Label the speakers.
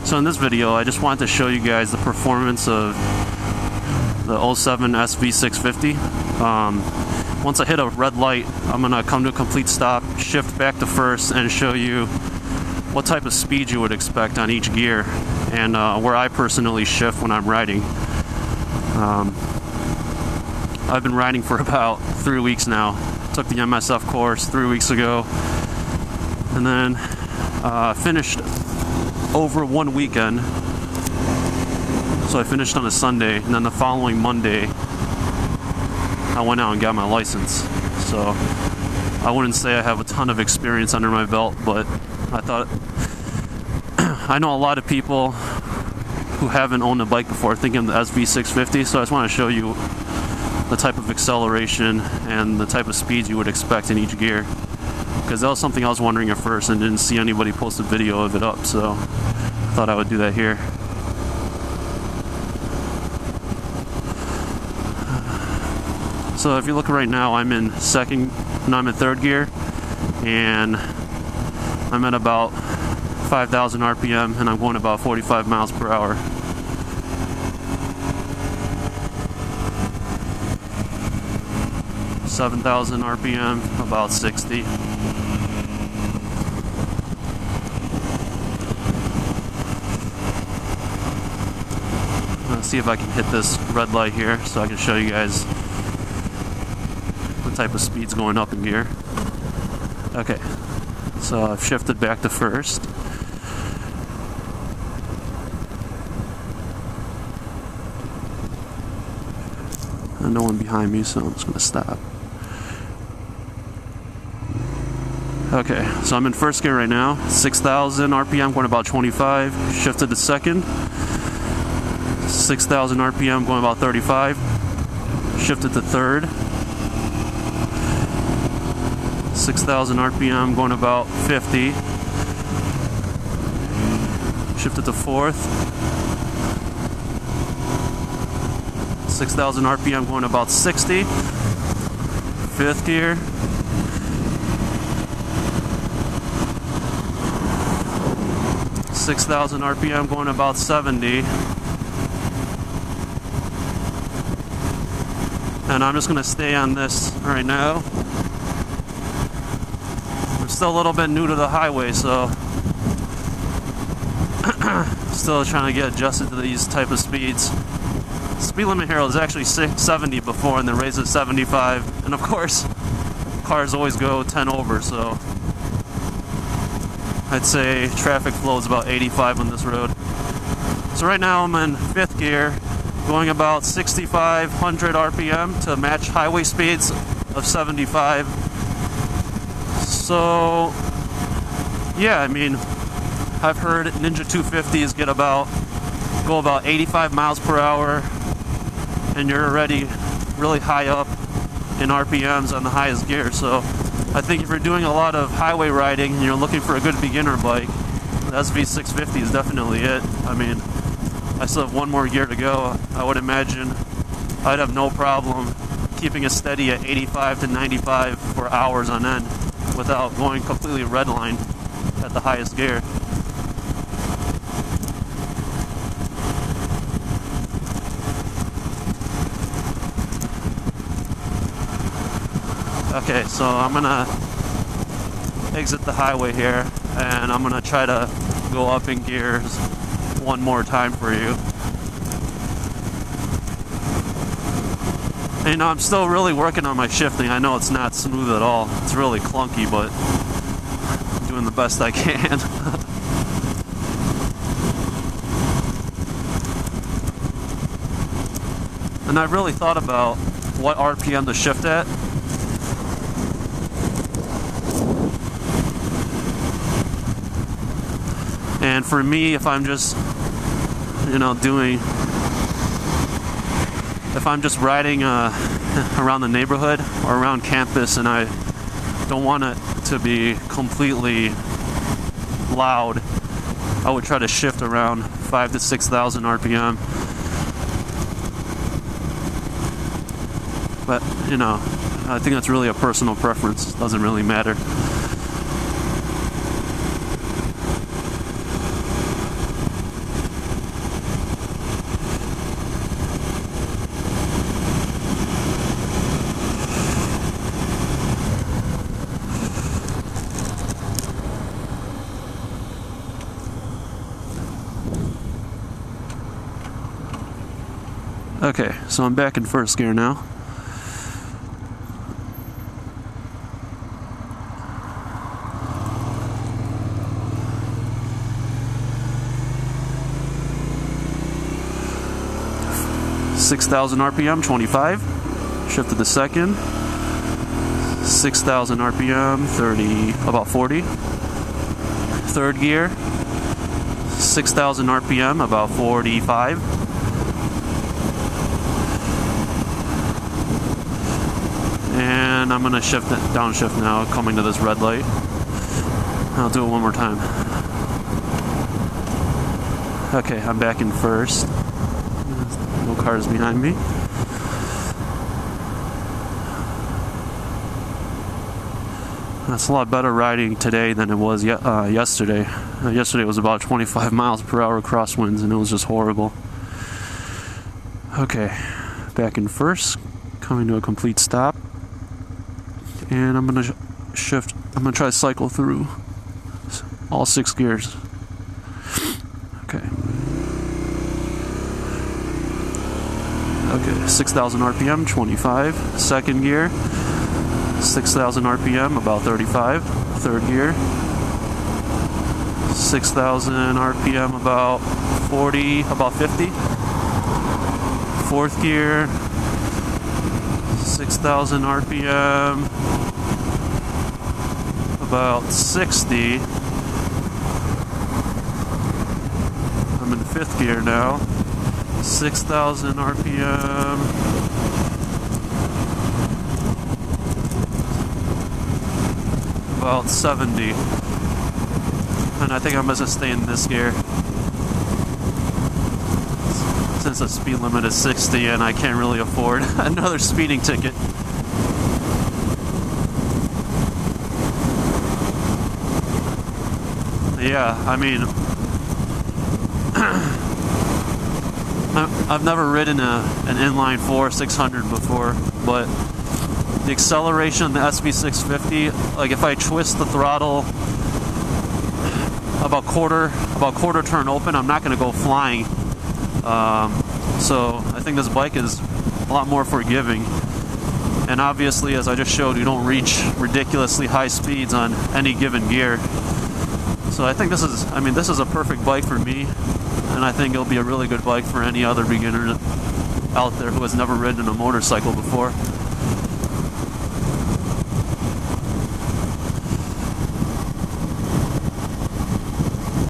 Speaker 1: So in this video, I just wanted to show you guys the performance of the 07 SV650. Once I hit a red light, I'm going to come to a complete stop, shift back to first, and show you what type of speed you would expect on each gear, and where I personally shift when I'm riding. I've been riding for about 3 weeks now. Took the MSF course 3 weeks ago, and then finished over one weekend. So I finished on a Sunday, and then the following Monday I went out and got my license. So I wouldn't say I have a ton of experience under my belt, but I thought I know a lot of people who haven't owned a bike before thinking of the SV650, so I just want to show you the type of acceleration and the type of speed you would expect in each gear, because that was something I was wondering at first and didn't see anybody post a video of it up, so I thought I would do that here. So if you look right now, I'm in third gear, and I'm at about 5,000 RPM, and I'm going about 45 miles per hour. $7,000 RPM, about 60. Let's see if I can hit this red light here so I can show you guys what type of speed's going up in gear. Okay, so I've shifted back to first. And no one behind me, so I'm just gonna stop. Okay, so I'm in first gear right now, 6,000 RPM, going about 25. Shifted to second, 6,000 RPM, going about 35. Shifted to third, 6,000 RPM, going about 50. Shifted to fourth, 6,000 RPM, going about 60. Fifth gear, 6,000 RPM, going about 70. And I'm just going to stay on this right now. I'm still a little bit new to the highway, so still trying to get adjusted to these type of speeds. Speed limit here was actually 70 before, and then raised to 75. And of course, cars always go 10 over, so I'd say traffic flow is about 85 on this road. So right now I'm in fifth gear, going about 6,500 RPM to match highway speeds of 75. So yeah, I mean, I've heard Ninja 250s go about 85 miles per hour, and you're already really high up in RPMs on the highest gear. So I think if you're doing a lot of highway riding and you're looking for a good beginner bike, the SV650 is definitely it. I mean, I still have one more gear to go. I would imagine I'd have no problem keeping it steady at 85 to 95 for hours on end without going completely redline at the highest gear. Okay, so I'm gonna exit the highway here, and I'm gonna try to go up in gears one more time for you. And, you know, I'm still really working on my shifting. I know it's not smooth at all. It's really clunky, but I'm doing the best I can. And I really thought about what RPM to shift at. And for me, if I'm just, if I'm just riding around the neighborhood or around campus and I don't want it to be completely loud, I would try to shift around 5,000 to 6,000 RPM. But, I think that's really a personal preference. It doesn't really matter. Okay, so I'm back in first gear now. (6,000 RPM, 25). Shifted to second. 6,000 RPM, 30, about 40. Third gear. 6,000 RPM, about 45. And I'm gonna shift it, downshift now, coming to this red light. I'll do it one more time. Okay, I'm back in first. No cars behind me. That's a lot better riding today than it was yesterday. Yesterday was about 25 miles per hour crosswinds, and it was just horrible. Okay, back in first, coming to a complete stop. And I'm gonna shift. I'm gonna try to cycle through all 6 gears. Okay. Okay, 6,000 RPM, 25. Second gear, 6,000 RPM, about 35. Third gear, 6,000 RPM, about 40, about 50. Fourth gear, 6,000 RPM, about 60. I'm in fifth gear now. 6,000 RPM. About 70. And I think I'm gonna stay in this gear, since the speed limit is 60 and I can't really afford another speeding ticket. Yeah, I mean, I've never ridden an inline 4 600 before, but the acceleration of the SV650, like if I twist the throttle about quarter turn open, I'm not going to go flying. So I think this bike is a lot more forgiving. And obviously, as I just showed, you don't reach ridiculously high speeds on any given gear. So I think this is a perfect bike for me, and I think it'll be a really good bike for any other beginner out there who has never ridden a motorcycle before.